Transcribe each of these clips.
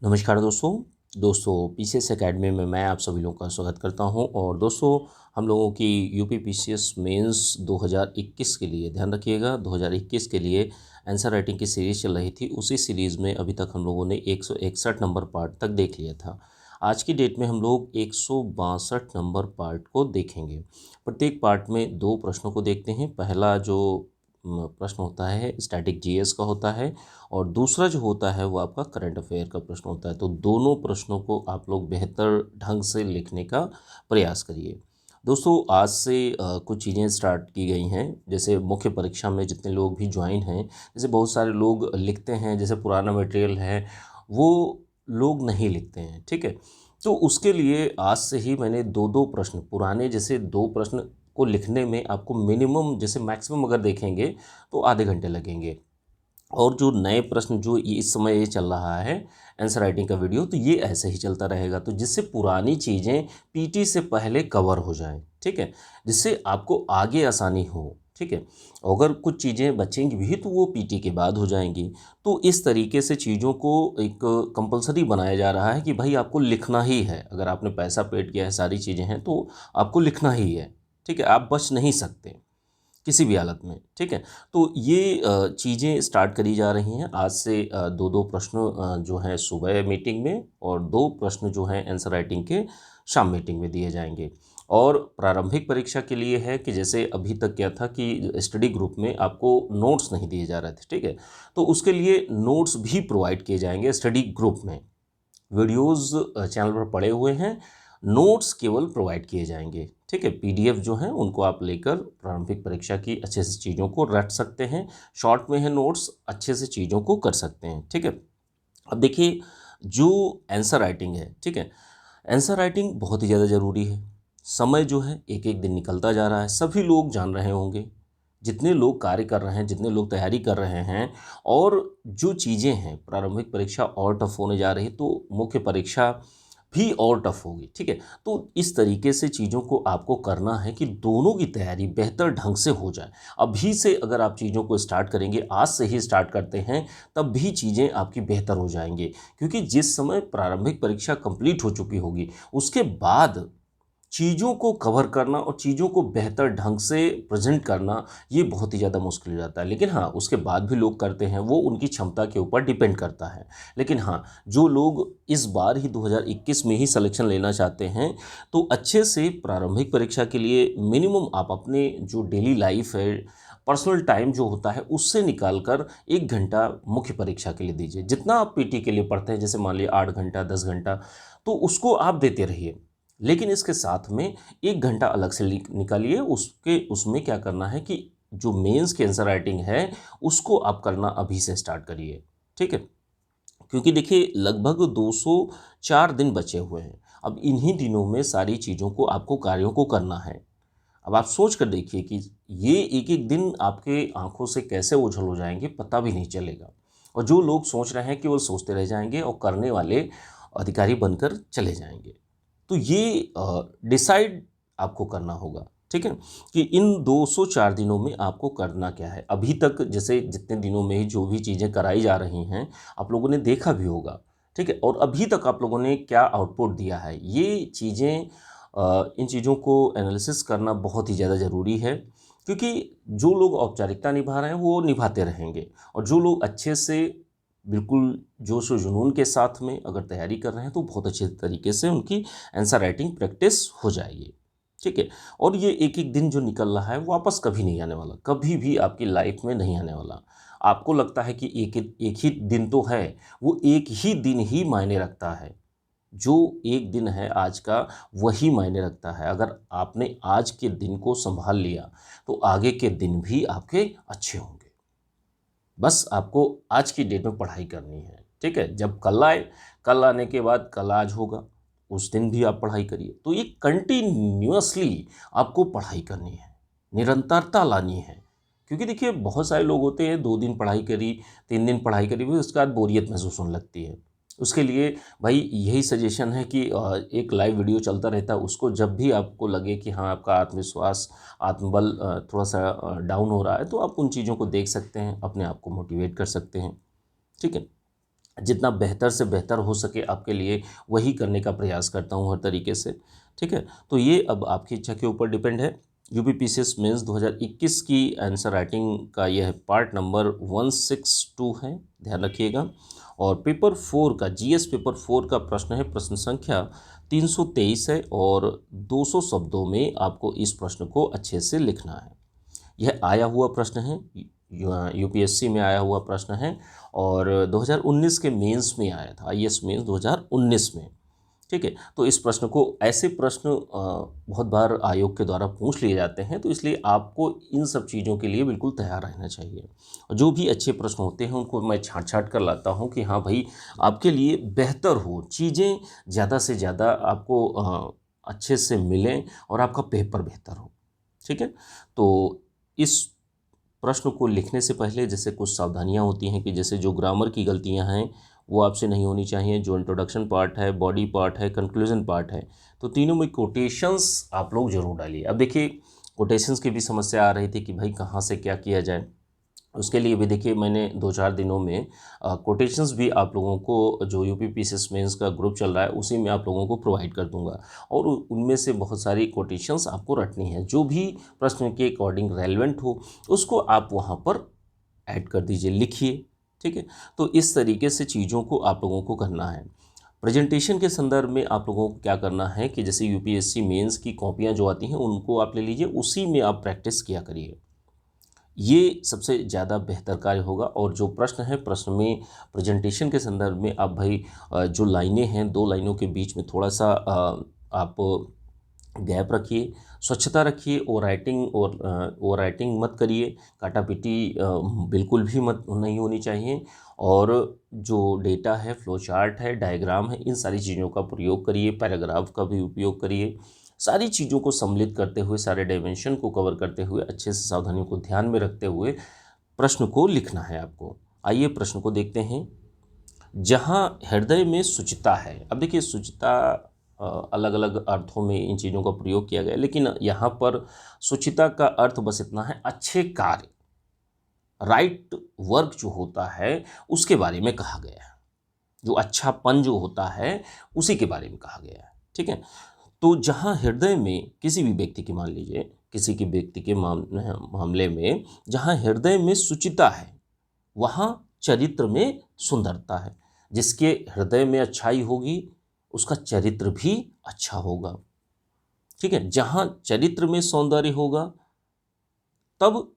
नमस्कार दोस्तों PCS academy में मैं आप सभी लोगों का स्वागत करता हूं। और दोस्तों, हम लोगों की यूपी पीसीएस मेंस 2021 के लिए ध्यान रखिएगा, 2021 के लिए आंसर राइटिंग की सीरीज़ चल रही थी। उसी सीरीज़ में अभी तक हम लोगों ने 161 नंबर पार्ट तक देख लिया था। आज की डेट में हम लोग 162 नंबर पार्ट को देखेंगे। प्रत्येक पार्ट में 2 प्रश्नों को देखते हैं। पहला जो प्रश्न होता है स्टैटिक जीएस का होता है, और दूसरा जो होता है वो आपका करंट अफेयर का प्रश्न होता है। तो दोनों प्रश्नों को आप लोग बेहतर ढंग से लिखने का प्रयास करिए। दोस्तों, आज से कुछ चीज़ें स्टार्ट की गई हैं। जैसे मुख्य परीक्षा में जितने लोग भी ज्वाइन हैं, जैसे बहुत सारे लोग लिखते हैं, जैसे पुराना मटेरियल है वो लोग नहीं लिखते हैं, ठीक है। तो उसके लिए आज से ही मैंने 2-2 प्रश्न, पुराने जैसे 2 प्रश्न को लिखने में आपको मिनिमम, जैसे मैक्सिमम अगर देखेंगे तो आधे घंटे लगेंगे। और जो नए प्रश्न जो इस समय ये चल रहा है आंसर राइटिंग का वीडियो, तो ये ऐसे ही चलता रहेगा। तो जिससे पुरानी चीज़ें पीटी से पहले कवर हो जाएं, ठीक है, जिससे आपको आगे आसानी हो, ठीक है। अगर कुछ चीज़ें बचेंगी भी तो वो पीटी के बाद हो जाएंगी। तो इस तरीके से चीज़ों को एक कंपलसरी बनाया जा रहा है कि भाई आपको लिखना ही है। अगर आपने पैसा पेड किया है, सारी चीज़ें हैं, तो आपको लिखना ही है, ठीक है। आप बच नहीं सकते किसी भी हालत में, ठीक है। तो ये चीज़ें स्टार्ट करी जा रही हैं आज से। 2-2 प्रश्न जो हैं सुबह मीटिंग में, और 2 प्रश्न जो हैं आंसर राइटिंग के शाम मीटिंग में दिए जाएंगे। और प्रारंभिक परीक्षा के लिए है कि जैसे अभी तक क्या था कि स्टडी ग्रुप में आपको नोट्स नहीं दिए जा रहे थे, ठीक है। तो उसके लिए नोट्स भी प्रोवाइड किए जाएंगे स्टडी ग्रुप में। वीडियोज़ चैनल पर पड़े हुए हैं, नोट्स केवल प्रोवाइड किए जाएंगे, ठीक है। पीडीएफ जो हैं उनको आप लेकर प्रारंभिक परीक्षा की अच्छे से चीज़ों को रट सकते हैं। शॉर्ट में है नोट्स, अच्छे से चीज़ों को कर सकते हैं, ठीक है। अब देखिए, जो आंसर राइटिंग है, ठीक है, आंसर राइटिंग बहुत ही ज़्यादा ज़रूरी है। समय जो है एक एक दिन निकलता जा रहा है, सभी लोग जान रहे होंगे, जितने लोग कार्य कर रहे हैं, जितने लोग तैयारी कर रहे हैं। और जो चीज़ें हैं, प्रारंभिक परीक्षा और टफ होने जा रही है, तो मुख्य परीक्षा भी और टफ होगी, ठीक है। तो इस तरीके से चीज़ों को आपको करना है कि दोनों की तैयारी बेहतर ढंग से हो जाए। अभी से अगर आप चीज़ों को स्टार्ट करेंगे, आज से ही स्टार्ट करते हैं, तब भी चीज़ें आपकी बेहतर हो जाएंगी। क्योंकि जिस समय प्रारंभिक परीक्षा कंप्लीट हो चुकी होगी, उसके बाद चीज़ों को कवर करना और चीज़ों को बेहतर ढंग से प्रेज़ेंट करना, ये बहुत ही ज़्यादा मुश्किल हो जाता है। लेकिन हाँ, उसके बाद भी लोग करते हैं, वो उनकी क्षमता के ऊपर डिपेंड करता है। लेकिन हाँ, जो लोग इस बार ही 2021 में ही सिलेक्शन लेना चाहते हैं, तो अच्छे से प्रारंभिक परीक्षा के लिए मिनिमम आप अपने जो डेली लाइफ है, पर्सनल टाइम जो होता है, उससे निकाल कर 1 घंटा मुख्य परीक्षा के लिए दीजिए। जितना आप पीटी के लिए पढ़ते हैं, जैसे मान लीजिए 8 घंटा, 10 घंटा, तो उसको आप देते रहिए। लेकिन इसके साथ में 1 घंटा अलग से निकालिए। उसमें क्या करना है कि जो मेंस की आंसर राइटिंग है, उसको आप करना अभी से स्टार्ट करिए, ठीक है। क्योंकि देखिए, लगभग 204 दिन बचे हुए हैं। अब इन्हीं दिनों में सारी चीज़ों को, आपको कार्यों को करना है। अब आप सोच कर देखिए कि ये एक-एक दिन आपके आँखों से कैसे ओझल हो जाएँगे, पता भी नहीं चलेगा। और जो लोग सोच रहे हैं, केवल सोचते रह जाएँगे, और करने वाले अधिकारी बनकर चले जाएँगे। तो ये डिसाइड आपको करना होगा, ठीक है, कि इन 204 दिनों में आपको करना क्या है। अभी तक जैसे जितने दिनों में ही जो भी चीज़ें कराई जा रही हैं, आप लोगों ने देखा भी होगा, ठीक है। और अभी तक आप लोगों ने क्या आउटपुट दिया है, ये चीज़ें, इन चीज़ों को एनालिसिस करना बहुत ही ज़्यादा ज़रूरी है। क्योंकि जो लोग औपचारिकता निभा रहे हैं, वो निभाते रहेंगे, और जो लोग अच्छे से बिल्कुल जोश और जुनून के साथ में अगर तैयारी कर रहे हैं, तो बहुत अच्छे तरीके से उनकी आंसर राइटिंग प्रैक्टिस हो जाएगी, ठीक है। और ये एक-एक दिन जो निकल रहा है, वापस कभी नहीं आने वाला, कभी भी आपकी लाइफ में नहीं आने वाला। आपको लगता है कि एक ही दिन तो है, वो एक ही दिन ही मायने रखता है। जो एक दिन है आज का, वही मायने रखता है। अगर आपने आज के दिन को सँभाल लिया, तो आगे के दिन भी आपके अच्छे होंगे। बस आपको आज की डेट में पढ़ाई करनी है, ठीक है। जब कल आए, कल आने के बाद कल आज होगा, उस दिन भी आप पढ़ाई करिए। तो ये कंटिन्यूअसली आपको पढ़ाई करनी है, निरंतरता लानी है। क्योंकि देखिए, बहुत सारे लोग होते हैं, 2 दिन पढ़ाई करी, 3 दिन पढ़ाई करी, फिर उसके बाद बोरियत महसूस होने लगती है। उसके लिए भाई यही सजेशन है कि एक लाइव वीडियो चलता रहता है, उसको जब भी आपको लगे कि हाँ, आपका आत्मविश्वास, आत्मबल थोड़ा-सा डाउन हो रहा है, तो आप उन चीज़ों को देख सकते हैं, अपने आप को मोटिवेट कर सकते हैं, ठीक है। जितना बेहतर से बेहतर हो सके आपके लिए वही करने का प्रयास करता हूँ हर तरीके से। ठीक है, तो ये अब आपकी इच्छा के ऊपर डिपेंड है। यूपीपीसीएस मेंस 2021 की आंसर राइटिंग का यह पार्ट नंबर 162 है, ध्यान रखिएगा। और पेपर 4 का जीएस पेपर 4 का प्रश्न है, प्रश्न संख्या 323 है और 200 शब्दों में आपको इस प्रश्न को अच्छे से लिखना है। यह आया हुआ प्रश्न है, यूपीएससी में आया हुआ प्रश्न है और 2019 के मेंस में आया था, आईएएस मेंस 2019 में। ठीक है, तो इस प्रश्न को, ऐसे प्रश्न बहुत बार आयोग के द्वारा पूछ लिए जाते हैं, तो इसलिए आपको इन सब चीज़ों के लिए बिल्कुल तैयार रहना चाहिए। और जो भी अच्छे प्रश्न होते हैं उनको मैं छाँट छाँट कर लाता हूँ कि हाँ भाई, आपके लिए बेहतर हो, चीज़ें ज़्यादा से ज़्यादा आपको अच्छे से मिलें और आपका पेपर बेहतर हो। ठीक है, तो इस प्रश्न को लिखने से पहले जैसे कुछ सावधानियां होती हैं कि जैसे जो ग्रामर की गलतियां हैं वो आपसे नहीं होनी चाहिए, जो इंट्रोडक्शन पार्ट है, बॉडी पार्ट है, कंक्लूजन पार्ट है, तो तीनों में कोटेशंस आप लोग ज़रूर डालिए। अब देखिए, कोटेशंस की भी समस्या आ रही थी कि भाई कहाँ से क्या किया जाए। उसके लिए भी देखिए मैंने 2-4 दिनों में कोटेशंस भी आप लोगों को, जो यूपीपीसीएस मेंस का ग्रुप चल रहा है उसी में आप लोगों को प्रोवाइड कर दूंगा और उनमें से बहुत सारी कोटेशंस आपको रटनी है। जो भी प्रश्न के अकॉर्डिंग रेलेवेंट हो उसको आप वहाँ पर ऐड कर दीजिए, लिखिए। ठीक है, तो इस तरीके से चीज़ों को आप लोगों को करना है। प्रेजेंटेशन के संदर्भ में आप लोगों को क्या करना है कि जैसे यूपीएससी मेंस की कॉपियाँ जो आती हैं उनको आप ले लीजिए, उसी में आप प्रैक्टिस किया करिए। ये सबसे ज़्यादा बेहतर कार्य होगा। और जो प्रश्न है, प्रश्न में प्रेजेंटेशन के संदर्भ में आप भाई जो लाइनें हैं, 2 लाइनों के बीच में थोड़ा सा आप गैप रखिए, स्वच्छता रखिए, ओवर राइटिंग मत करिए, काटापीटी बिल्कुल भी मत नहीं होनी चाहिए। और जो डेटा है, फ्लो चार्ट है, डायग्राम है, इन सारी चीज़ों का प्रयोग करिए, पैराग्राफ का भी उपयोग करिए। सारी चीज़ों को सम्मिलित करते हुए, सारे डायमेंशन को कवर करते हुए, अच्छे से सावधानियों को ध्यान में रखते हुए प्रश्न को लिखना है आपको। आइए प्रश्न को देखते हैं। जहाँ हृदय में शुचिता है, अब देखिए शुचिता अलग अलग अर्थों में इन चीज़ों का प्रयोग किया गया है, लेकिन यहाँ पर शुचिता का अर्थ बस इतना है, अच्छे कार्य, राइट वर्क जो होता है उसके बारे में कहा गया है। जो अच्छापन जो होता है उसी के बारे में कहा गया है। ठीक है, तो जहाँ हृदय में किसी भी व्यक्ति की, मान लीजिए किसी के व्यक्ति के मामले में जहाँ हृदय में शुचिता है वहाँ चरित्र में सुंदरता है। जिसके हृदय में अच्छाई होगी उसका चरित्र भी अच्छा होगा। ठीक है, जहाँ चरित्र में सौंदर्य होगा तब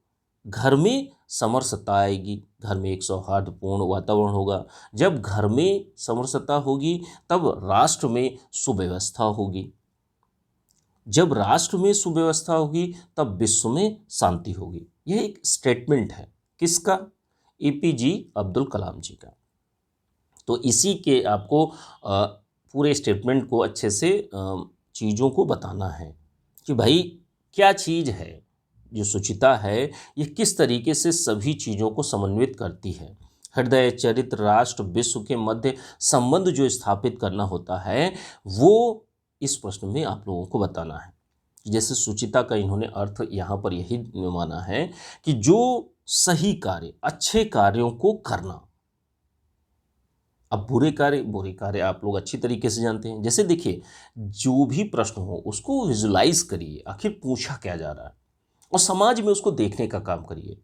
घर में समरसता आएगी, घर में एक सौहार्दपूर्ण वातावरण होगा। जब घर में समरसता होगी तब राष्ट्र में सुव्यवस्था होगी। जब राष्ट्र में सुव्यवस्था होगी तब विश्व में शांति होगी। यह एक स्टेटमेंट है, किसका? एपीजे अब्दुल कलाम जी का। तो इसी के आपको पूरे स्टेटमेंट को अच्छे से चीज़ों को बताना है कि भाई क्या चीज़ है जो शुचिता है, ये किस तरीके से सभी चीज़ों को समन्वित करती है। हृदय, चरित्र, राष्ट्र, विश्व के मध्य संबंध जो स्थापित करना होता है वो इस प्रश्न में आप लोगों को बताना है। जैसे शुचिता का इन्होंने अर्थ यहाँ पर यही माना है कि जो सही कार्य, अच्छे कार्यों को करना। अब बुरे कार्य आप लोग अच्छी तरीके से जानते हैं। जैसे देखिए, जो भी प्रश्न हो उसको विजुलाइज करिए, आखिर पूछा क्या जा रहा है, और समाज में उसको देखने का काम करिए।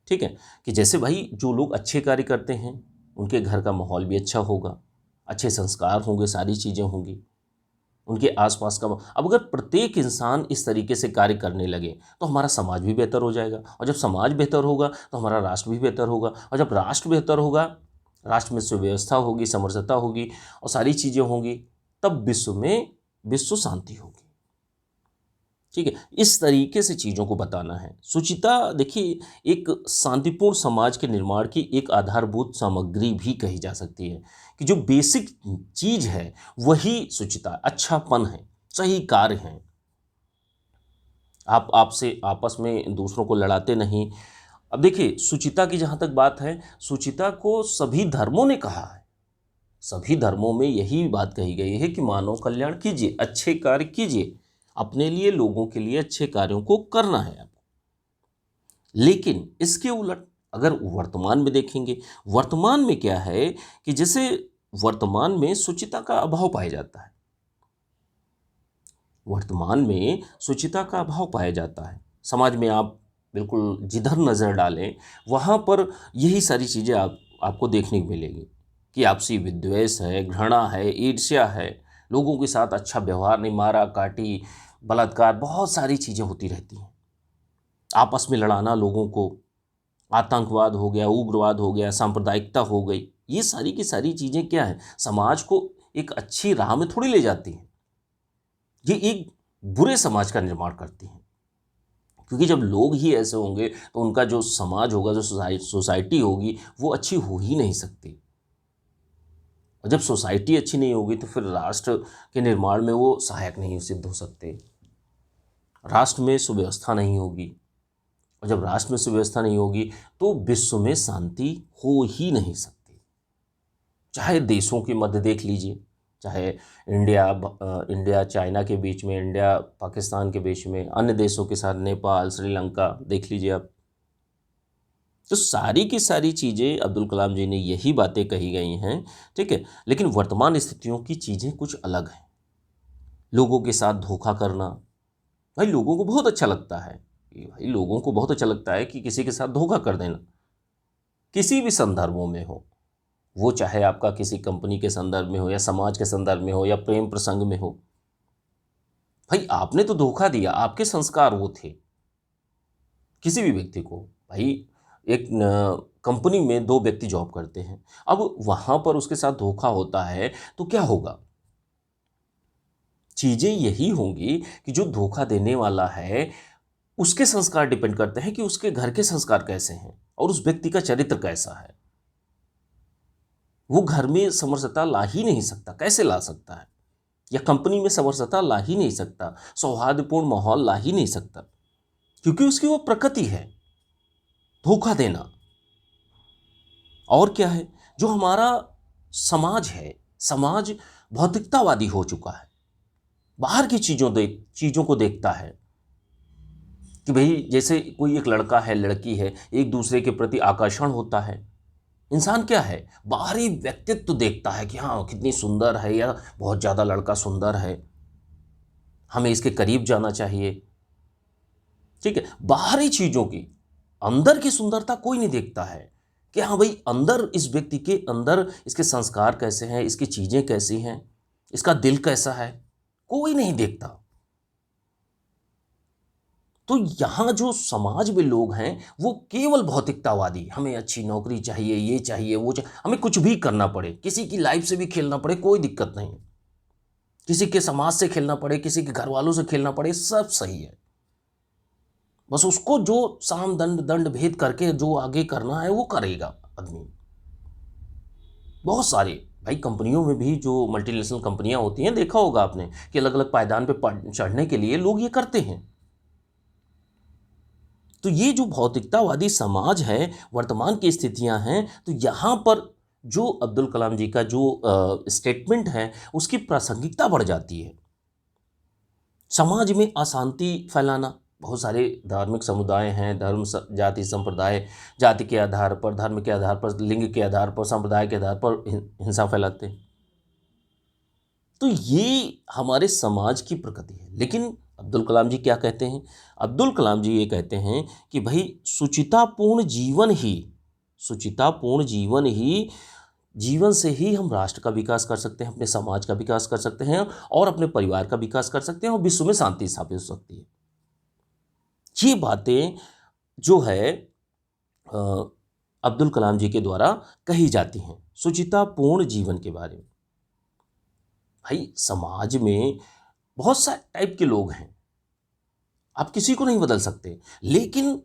ठीक है, कि जैसे भाई जो लोग अच्छे कार्य करते हैं उनके घर का माहौल भी अच्छा होगा, अच्छे संस्कार होंगे, सारी चीज़ें होंगी उनके आसपास का। अब अगर प्रत्येक इंसान इस तरीके से कार्य करने लगे तो हमारा समाज भी बेहतर हो जाएगा, और जब समाज बेहतर होगा तो हमारा राष्ट्र भी बेहतर होगा, और जब राष्ट्र बेहतर होगा, राष्ट्र में सुव्यवस्था होगी, समरसता होगी और सारी चीज़ें होंगी, तब विश्व शांति होगी। ठीक है, इस तरीके से चीज़ों को बताना है। शुचिता देखिए एक शांतिपूर्ण समाज के निर्माण की एक आधारभूत सामग्री भी कही जा सकती है, कि जो बेसिक चीज़ है वही शुचिता, अच्छापन है, सही कार्य हैं। आप आपसे आपस में दूसरों को लड़ाते नहीं। अब देखिए शुचिता की जहाँ तक बात है, शुचिता को सभी धर्मों ने कहा है। सभी धर्मों में यही बात कही गई है कि मानव कल्याण कीजिए, अच्छे कार्य कीजिए, अपने लिए, लोगों के लिए अच्छे कार्यों को करना है आपको। लेकिन इसके उलट अगर वर्तमान में देखेंगे, वर्तमान में क्या है कि जैसे वर्तमान में शुचिता का अभाव पाया जाता है। वर्तमान में शुचिता का अभाव पाया जाता है। समाज में आप बिल्कुल जिधर नज़र डालें, वहाँ पर यही सारी चीज़ें आपको देखने को मिलेंगी कि आपसी विद्वेष है, घृणा है, ईर्ष्या है, लोगों के साथ अच्छा व्यवहार नहीं, मारा-काटी, बलात्कार, बहुत सारी चीज़ें होती रहती हैं। आपस में लड़ाना लोगों को, आतंकवाद हो गया, उग्रवाद हो गया, सांप्रदायिकता हो गई, ये सारी की सारी चीज़ें क्या हैं, समाज को एक अच्छी राह में थोड़ी ले जाती हैं। ये एक बुरे समाज का निर्माण करती हैं, क्योंकि जब लोग ही ऐसे होंगे तो उनका जो समाज होगा, जो सोसाइटी होगी, वो अच्छी हो ही नहीं सकती। और जब सोसाइटी अच्छी नहीं होगी तो फिर राष्ट्र के निर्माण में वो सहायक नहीं सिद्ध हो सकते। राष्ट्र में सुव्यवस्था नहीं होगी, और जब राष्ट्र में सुव्यवस्था नहीं होगी तो विश्व में शांति हो ही नहीं सकती। चाहे देशों के मध्य देख लीजिए, चाहे इंडिया चाइना के बीच में, इंडिया पाकिस्तान के बीच में, अन्य देशों के साथ नेपाल, श्रीलंका देख लीजिए आप। तो सारी की सारी चीज़ें अब्दुल कलाम जी ने यही बातें कही गई हैं, ठीक है। लेकिन वर्तमान स्थितियों की चीज़ें कुछ अलग हैं। लोगों के साथ धोखा करना, भाई लोगों को बहुत अच्छा लगता है, भाई लोगों को बहुत अच्छा लगता है कि किसी के साथ धोखा कर देना, किसी भी संदर्भों में हो, वो चाहे आपका किसी कंपनी के संदर्भ में हो, या समाज के संदर्भ में हो, या प्रेम प्रसंग में हो। भाई आपने तो धोखा दिया, आपके संस्कार वो थे। किसी भी व्यक्ति को, भाई एक कंपनी में दो व्यक्ति जॉब करते हैं, अब वहाँ पर उसके साथ धोखा होता है तो क्या होगा? चीज़ें यही होंगी कि जो धोखा देने वाला है उसके संस्कार डिपेंड करते हैं कि उसके घर के संस्कार कैसे हैं और उस व्यक्ति का चरित्र कैसा है। वो घर में समरसता ला ही नहीं सकता, कैसे ला सकता है? या कंपनी में समरसता ला ही नहीं सकता, सौहार्दपूर्ण माहौल ला ही नहीं सकता, क्योंकि उसकी वो प्रकृति है धोखा देना। और क्या है, जो हमारा समाज है, समाज भौतिकतावादी हो चुका है, बाहर की चीज़ों को देखता है कि भाई जैसे कोई एक लड़का है, लड़की है, एक दूसरे के प्रति आकर्षण होता है। इंसान क्या है, बाहरी व्यक्तित्व तो देखता है कि हाँ कितनी सुंदर है, या बहुत ज़्यादा लड़का सुंदर है, हमें इसके करीब जाना चाहिए, ठीक है। बाहरी चीज़ों की, अंदर की सुंदरता कोई नहीं देखता है कि हाँ भाई अंदर इस व्यक्ति के अंदर इसके संस्कार कैसे हैं, इसकी चीज़ें कैसी हैं, इसका दिल कैसा है, कोई नहीं देखता। तो यहाँ जो समाज में लोग हैं वो केवल भौतिकतावादी, हमें अच्छी नौकरी चाहिए, ये चाहिए, वो चाहिए, हमें कुछ भी करना पड़े, किसी की लाइफ से भी खेलना पड़े, कोई दिक्कत नहीं, किसी के समाज से खेलना पड़े, किसी के घर वालों से खेलना पड़े, सब सही है। बस उसको जो साम दंड दंड भेद करके जो आगे करना है वो करेगा आदमी। बहुत सारे भाई कंपनियों में भी जो मल्टीनेशनल कंपनियां होती हैं, देखा होगा आपने कि अलग अलग पायदान पे चढ़ने के लिए लोग ये करते हैं। तो ये जो भौतिकतावादी समाज है, वर्तमान की स्थितियां हैं, तो यहाँ पर जो अब्दुल कलाम जी का जो स्टेटमेंट है उसकी प्रासंगिकता बढ़ जाती है। समाज में अशांति फैलाना, बहुत सारे धार्मिक समुदाय हैं, धर्म जाति संप्रदाय, जाति के आधार पर, धर्म के आधार पर, लिंग के आधार पर, संप्रदाय के आधार पर हिंसा फैलाते हैं। तो ये हमारे समाज की प्रकृति है। लेकिन अब्दुल कलाम जी क्या कहते हैं? अब्दुल कलाम जी ये कहते हैं कि भाई सुचितापूर्ण जीवन से ही हम राष्ट्र का विकास कर सकते हैं, अपने समाज का विकास कर सकते हैं, और अपने परिवार का विकास कर सकते हैं, और विश्व में शांति स्थापित हो सकती है। ये बातें जो है अब्दुल कलाम जी के द्वारा कही जाती हैं सुचितापूर्ण जीवन के बारे में। भाई समाज में बहुत सारे टाइप के लोग हैं, आप किसी को नहीं बदल सकते, लेकिन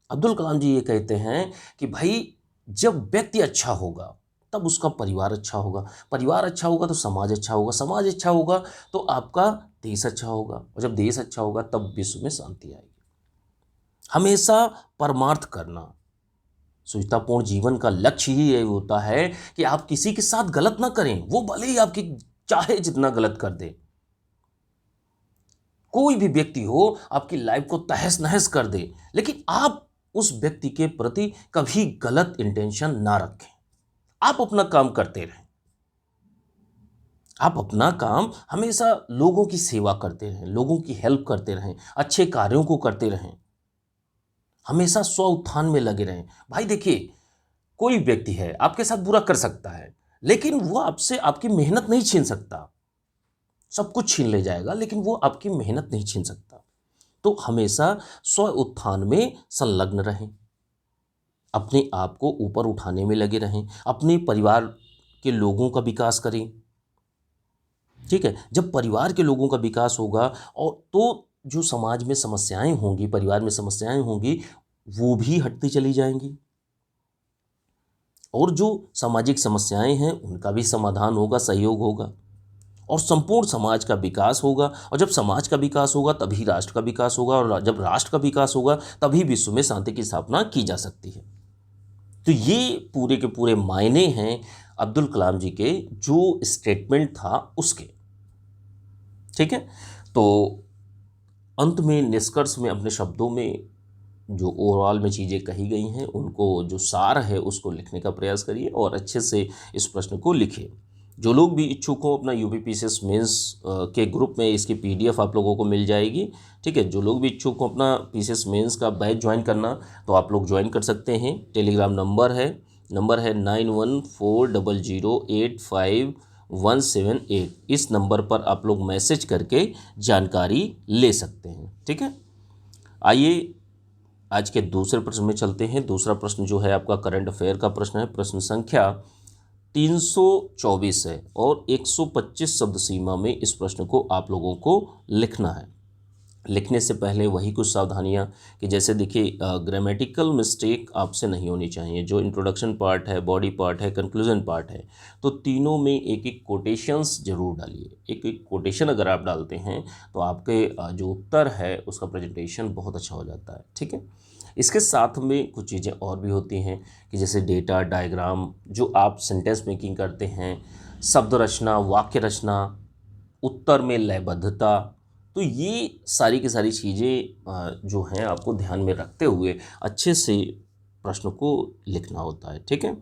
अब्दुल कलाम जी ये कहते हैं कि भाई जब व्यक्ति अच्छा होगा तब उसका परिवार अच्छा होगा, परिवार अच्छा होगा तो समाज अच्छा होगा, समाज अच्छा होगा तो आपका देश अच्छा होगा, और जब देश अच्छा होगा तब विश्व में शांति आएगी। हमेशा परमार्थ करना, सुचितापूर्ण जीवन का लक्ष्य ही ये होता है कि आप किसी के साथ गलत ना करें, वो भले ही आपकी चाहे जितना गलत कर दे, कोई भी व्यक्ति हो आपकी लाइफ को तहस नहस कर दे, लेकिन आप उस व्यक्ति के प्रति कभी गलत इंटेंशन ना रखें। आप अपना काम करते रहें, आप अपना काम हमेशा लोगों की सेवा करते रहें, लोगों की हेल्प करते रहें, अच्छे कार्यों को करते रहें, हमेशा स्व उत्थान में लगे रहें। भाई देखिए, कोई व्यक्ति है आपके साथ बुरा कर सकता है, लेकिन वो आपसे आपकी मेहनत नहीं छीन सकता। सब कुछ छीन ले जाएगा, लेकिन वो आपकी मेहनत नहीं छीन सकता। तो हमेशा स्व उत्थान में संलग्न रहें, अपने आप को ऊपर उठाने में लगे रहें, अपने परिवार के लोगों का विकास करें। ठीक है, जब परिवार के लोगों का विकास होगा और तो जो समाज में समस्याएं होंगी, परिवार में समस्याएं होंगी, वो भी हटती चली जाएंगी, और जो सामाजिक समस्याएं हैं उनका भी समाधान होगा, सहयोग होगा, और संपूर्ण समाज का विकास होगा। और जब समाज का विकास होगा तभी राष्ट्र का विकास होगा, और जब राष्ट्र का विकास होगा तभी विश्व में शांति की स्थापना की जा सकती है। तो ये पूरे के पूरे मायने हैं अब्दुल कलाम जी के जो स्टेटमेंट था उसके। ठीक है, तो अंत में निष्कर्ष में अपने शब्दों में जो ओवरऑल में चीज़ें कही गई हैं उनको, जो सार है उसको लिखने का प्रयास करिए और अच्छे से इस प्रश्न को लिखिए। जो लोग भी इच्छुक हो, अपना यूपीपीसीएस मेंस के ग्रुप में इसकी पीडीएफ आप लोगों को मिल जाएगी। ठीक है, जो लोग भी इच्छुक हो अपना पीसीएस मेंस का बैच ज्वाइन करना, तो आप लोग ज्वाइन कर सकते हैं। टेलीग्राम नंबर है 9140851781। इस नंबर पर आप लोग मैसेज करके जानकारी ले सकते हैं। ठीक है, आइए आज के दूसरे प्रश्न में चलते हैं। दूसरा प्रश्न जो है आपका करंट अफेयर का प्रश्न है। प्रश्न संख्या 324 है और 125 शब्द सीमा में इस प्रश्न को आप लोगों को लिखना है। लिखने से पहले वही कुछ सावधानियां कि जैसे देखिए, ग्रामेटिकल मिस्टेक आपसे नहीं होनी चाहिए। जो इंट्रोडक्शन पार्ट है, बॉडी पार्ट है, कंक्लूजन पार्ट है, तो तीनों में एक एक कोटेशंस जरूर डालिए। एक एक कोटेशन अगर आप डालते हैं तो आपके जो उत्तर है उसका प्रेजेंटेशन बहुत अच्छा हो जाता है। ठीक है, इसके साथ में कुछ चीज़ें और भी होती हैं कि जैसे डेटा, डायग्राम, जो आप सेंटेंस मेकिंग करते हैं, शब्द रचना, वाक्य रचना, उत्तर में लयबद्धता, तो ये सारी की सारी चीज़ें जो हैं आपको ध्यान में रखते हुए अच्छे से प्रश्न को लिखना होता है। ठीक है,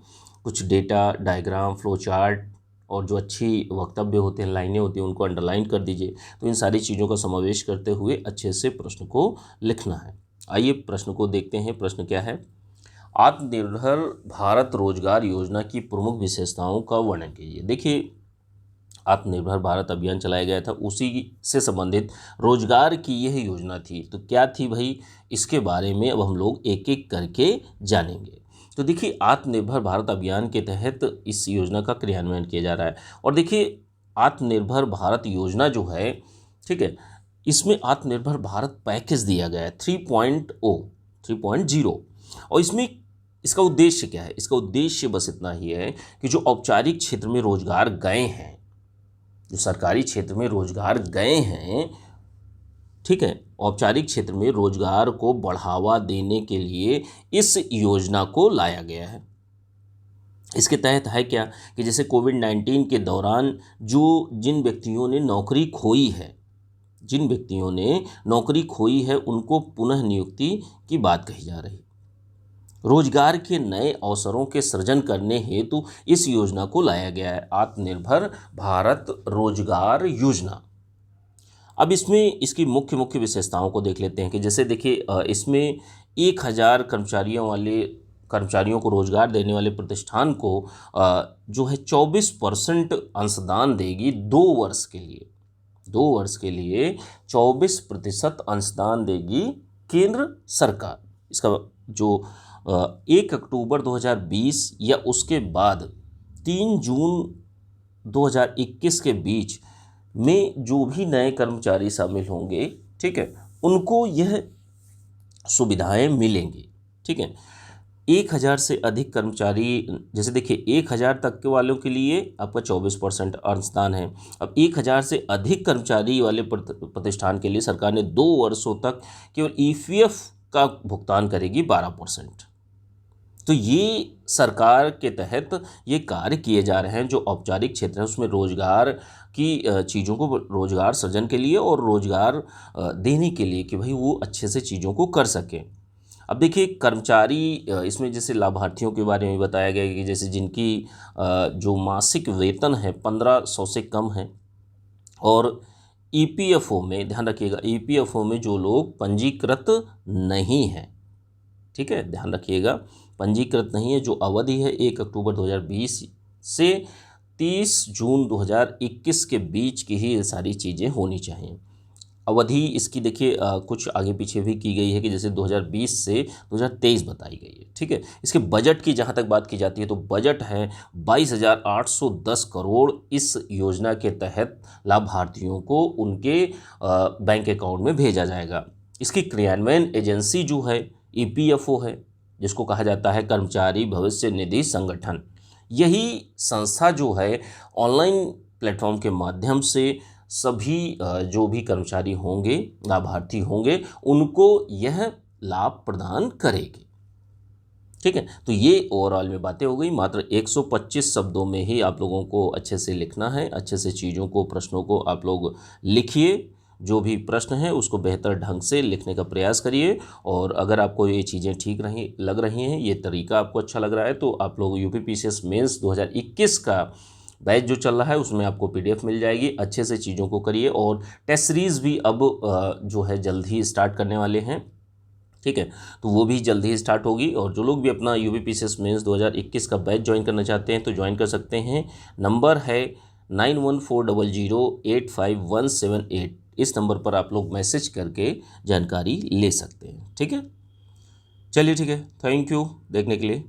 कुछ डेटा, डायग्राम, फ्लो चार्ट और जो अच्छी वक्तव्य होते हैं, लाइनें होती हैं, उनको अंडरलाइन कर दीजिए। तो इन सारी चीज़ों का समावेश करते हुए अच्छे से प्रश्न को लिखना है। आइए प्रश्न को देखते हैं। प्रश्न क्या है? आत्मनिर्भर भारत रोजगार योजना की प्रमुख विशेषताओं का वर्णन कीजिए। देखिए, आत्मनिर्भर भारत अभियान चलाया गया था, उसी से संबंधित रोजगार की यह योजना थी। तो क्या थी भाई, इसके बारे में अब हम लोग एक एक करके जानेंगे। तो देखिए, आत्मनिर्भर भारत अभियान के तहत इस योजना का क्रियान्वयन किया जा रहा है। और देखिए, आत्मनिर्भर भारत योजना जो है, ठीक है, इसमें आत्मनिर्भर भारत पैकेज दिया गया है 3.0। और इसमें इसका उद्देश्य क्या है? इसका उद्देश्य बस इतना ही है कि जो औपचारिक क्षेत्र में रोजगार गए हैं, जो सरकारी क्षेत्र में रोजगार गए हैं, ठीक है, औपचारिक क्षेत्र में रोजगार को बढ़ावा देने के लिए इस योजना को लाया गया है। इसके तहत है क्या कि जैसे कोविड-19 के दौरान जिन व्यक्तियों ने नौकरी खोई है, उनको पुनः नियुक्ति की बात कही जा रही। रोजगार के नए अवसरों के सृजन करने हेतु इस योजना को लाया गया है, आत्मनिर्भर भारत रोजगार योजना। अब इसमें इसकी मुख्य मुख्य विशेषताओं को देख लेते हैं कि जैसे देखिए, इसमें 1000 कर्मचारियों को रोजगार देने वाले प्रतिष्ठान को जो है 24% अंशदान देगी 2 वर्ष के लिए। 2 वर्ष के लिए 24% अंशदान देगी केंद्र सरकार। इसका जो 1 अक्टूबर 2020 या उसके बाद 3 जून 2021 के बीच में जो भी नए कर्मचारी शामिल होंगे, ठीक है, उनको यह सुविधाएं मिलेंगी। ठीक है, 1000 से अधिक कर्मचारी, जैसे देखिए 1000 तक के वालों के लिए आपका 24% अंशदान है। अब 1000 से अधिक कर्मचारी वाले प्रतिष्ठान के लिए सरकार ने 2 वर्षों तक केवल ईपीएफ का भुगतान करेगी 12%। तो ये सरकार के तहत ये कार्य किए जा रहे हैं। जो औपचारिक क्षेत्र है उसमें रोजगार की चीज़ों को, रोजगार सृजन के लिए और रोजगार देने के लिए कि भाई वो अच्छे से चीज़ों को कर सकें। अब देखिए कर्मचारी इसमें जैसे लाभार्थियों के बारे में बताया गया है कि जैसे जिनकी जो मासिक वेतन है 1500 से कम है, और ईपीएफओ में ध्यान रखिएगा, ईपीएफओ में जो लोग पंजीकृत नहीं हैं, ठीक है, ध्यान रखिएगा, पंजीकृत नहीं है, जो अवधि है 1 अक्टूबर 2020 से 30 जून 2021 के बीच की ही ये सारी चीज़ें होनी चाहिए। अवधि इसकी देखिए कुछ आगे पीछे भी की गई है कि जैसे 2020 से 2023 बताई गई है, ठीक है। इसके बजट की जहाँ तक बात की जाती है तो बजट है 22,810 करोड़ इस योजना के तहत लाभार्थियों को उनके बैंक अकाउंट में भेजा जाएगा। इसकी क्रियान्वयन एजेंसी जो है ईपीएफओ है, जिसको कहा जाता है कर्मचारी भविष्य निधि संगठन। यही संस्था जो है ऑनलाइन प्लेटफॉर्म के माध्यम से सभी जो भी कर्मचारी होंगे, लाभार्थी होंगे, उनको यह लाभ प्रदान करेगी, ठीक है। तो ये ओवरऑल में बातें हो गई। मात्र 125 शब्दों में ही आप लोगों को अच्छे से लिखना है, अच्छे से चीज़ों को, प्रश्नों को आप लोग लिखिए, जो भी प्रश्न है उसको बेहतर ढंग से लिखने का प्रयास करिए। और अगर आपको ये चीज़ें ठीक लग रही हैं, ये तरीका आपको अच्छा लग रहा है, तो आप लोग यूपीपीसीएस मेंस 2021 का बैच जो चल रहा है उसमें आपको पीडीएफ मिल जाएगी। अच्छे से चीज़ों को करिए, और टेस्ट सीरीज़ भी अब जो है जल्द ही स्टार्ट करने वाले हैं, ठीक है, तो वो भी जल्द ही स्टार्ट होगी। और जो लोग भी अपना यूपीपीसीएस मेंस 2021 का बैच ज्वाइन करना चाहते हैं तो ज्वाइन कर सकते हैं। नंबर है 9140085178। इस नंबर पर आप लोग मैसेज करके जानकारी ले सकते हैं, ठीक है। चलिए ठीक है, थैंक यू देखने के लिए।